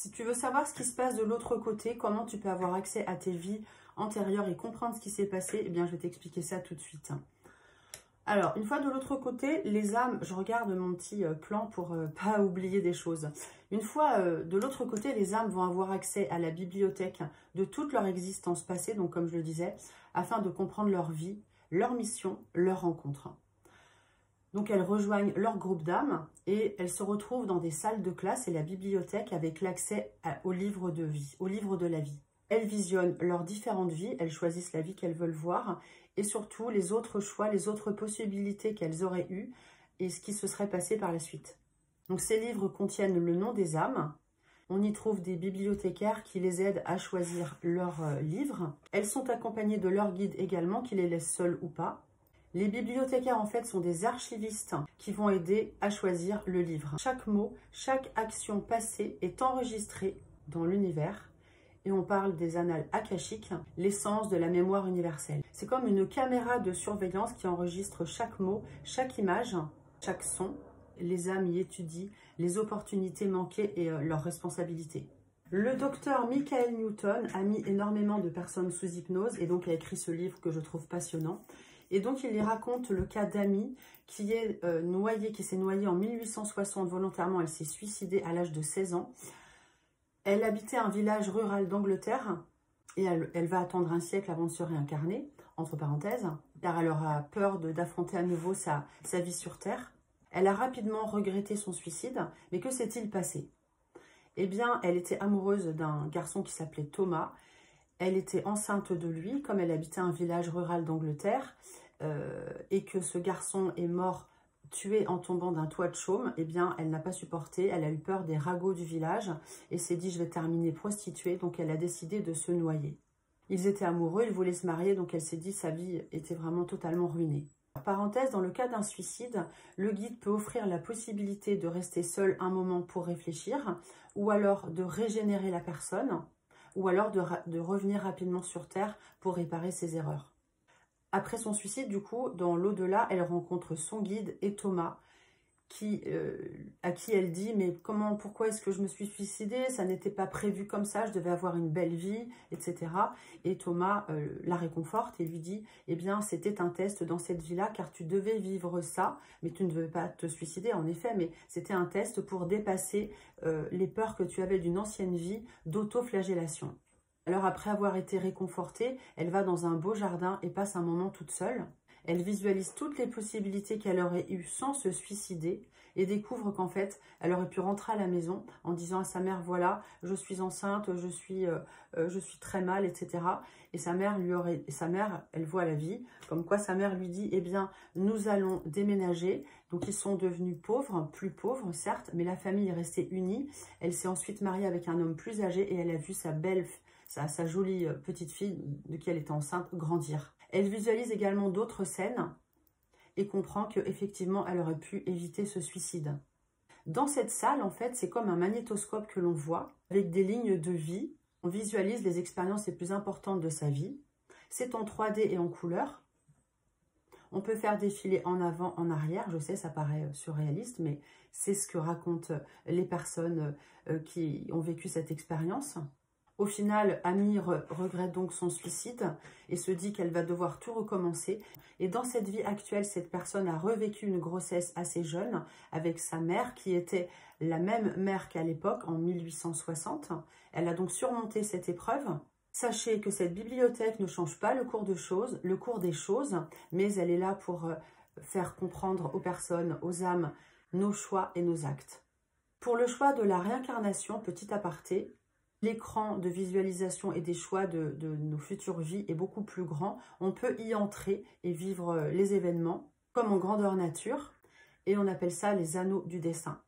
Si tu veux savoir ce qui se passe de l'autre côté, comment tu peux avoir accès à tes vies antérieures et comprendre ce qui s'est passé, eh bien, je vais t'expliquer ça tout de suite. Alors, une fois de l'autre côté, les âmes, je regarde mon petit plan pour pas oublier des choses. Une fois de l'autre côté, les âmes vont avoir accès à la bibliothèque de toute leur existence passée, donc comme je le disais, afin de comprendre leur vie, leur mission, leur rencontre. Donc elles rejoignent leur groupe d'âmes et elles se retrouvent dans des salles de classe et la bibliothèque avec l'accès au livre de vie, au livre de la vie. Elles visionnent leurs différentes vies, elles choisissent la vie qu'elles veulent voir et surtout les autres choix, les autres possibilités qu'elles auraient eues et ce qui se serait passé par la suite. Donc ces livres contiennent le nom des âmes. On y trouve des bibliothécaires qui les aident à choisir leurs livres. Elles sont accompagnées de leurs guides également qui les laissent seules ou pas. Les bibliothécaires, en fait, sont des archivistes qui vont aider à choisir le livre. Chaque mot, chaque action passée est enregistrée dans l'univers. Et on parle des annales akashiques, l'essence de la mémoire universelle. C'est comme une caméra de surveillance qui enregistre chaque mot, chaque image, chaque son. Les âmes y étudient les opportunités manquées et leurs responsabilités. Le docteur Michael Newton a mis énormément de personnes sous hypnose et donc a écrit ce livre que je trouve passionnant. Et donc, il y raconte le cas d'Amy qui s'est noyée en 1860 volontairement. Elle s'est suicidée à l'âge de 16 ans. Elle habitait un village rural d'Angleterre et elle va attendre un siècle avant de se réincarner, entre parenthèses, car elle aura peur d'affronter à nouveau sa vie sur Terre. Elle a rapidement regretté son suicide, mais que s'est-il passé? Eh bien, elle était amoureuse d'un garçon qui s'appelait Thomas. Elle était enceinte de lui, comme elle habitait un village rural d'Angleterre, et que ce garçon est mort tué en tombant d'un toit de chaume, eh bien, elle n'a pas supporté, elle a eu peur des ragots du village et s'est dit « je vais terminer prostituée », donc elle a décidé de se noyer. Ils étaient amoureux, ils voulaient se marier, donc elle s'est dit sa vie était vraiment totalement ruinée. Parenthèse, dans le cas d'un suicide, le guide peut offrir la possibilité de rester seul un moment pour réfléchir, ou alors de régénérer la personne, ou alors de revenir rapidement sur Terre pour réparer ses erreurs. Après son suicide, du coup, dans l'au-delà, elle rencontre son guide et Thomas, à qui elle dit « mais pourquoi est-ce que je me suis suicidée? Ça n'était pas prévu comme ça, je devais avoir une belle vie, etc. » Et Thomas la réconforte et lui dit « eh bien, c'était un test dans cette vie-là, car tu devais vivre ça, mais tu ne devais pas te suicider, en effet, mais c'était un test pour dépasser les peurs que tu avais d'une ancienne vie d'auto-flagellation. » Alors après avoir été réconfortée, elle va dans un beau jardin et passe un moment toute seule. Elle visualise toutes les possibilités qu'elle aurait eues sans se suicider et découvre qu'en fait, elle aurait pu rentrer à la maison en disant à sa mère « voilà, je suis enceinte, je suis très mal, etc. » Et sa mère, elle voit la vie, comme quoi sa mère lui dit « eh bien, nous allons déménager ». Donc ils sont devenus pauvres, plus pauvres certes, mais la famille est restée unie. Elle s'est ensuite mariée avec un homme plus âgé et elle a vu sa jolie petite fille de qui elle était enceinte grandir. Elle visualise également d'autres scènes et comprend qu'effectivement, elle aurait pu éviter ce suicide. Dans cette salle, en fait, c'est comme un magnétoscope que l'on voit avec des lignes de vie. On visualise les expériences les plus importantes de sa vie. C'est en 3D et en couleur. On peut faire défiler en avant, en arrière. Je sais, ça paraît surréaliste, mais c'est ce que racontent les personnes qui ont vécu cette expérience. Au final, Amy regrette donc son suicide et se dit qu'elle va devoir tout recommencer. Et dans cette vie actuelle, cette personne a revécu une grossesse assez jeune avec sa mère qui était la même mère qu'à l'époque, en 1860. Elle a donc surmonté cette épreuve. Sachez que cette bibliothèque ne change pas le cours des choses, mais elle est là pour faire comprendre aux personnes, aux âmes, nos choix et nos actes. Pour le choix de la réincarnation, petit aparté, l'écran de visualisation et des choix de nos futures vies est beaucoup plus grand. On peut y entrer et vivre les événements comme en grandeur nature et on appelle ça les anneaux du destin.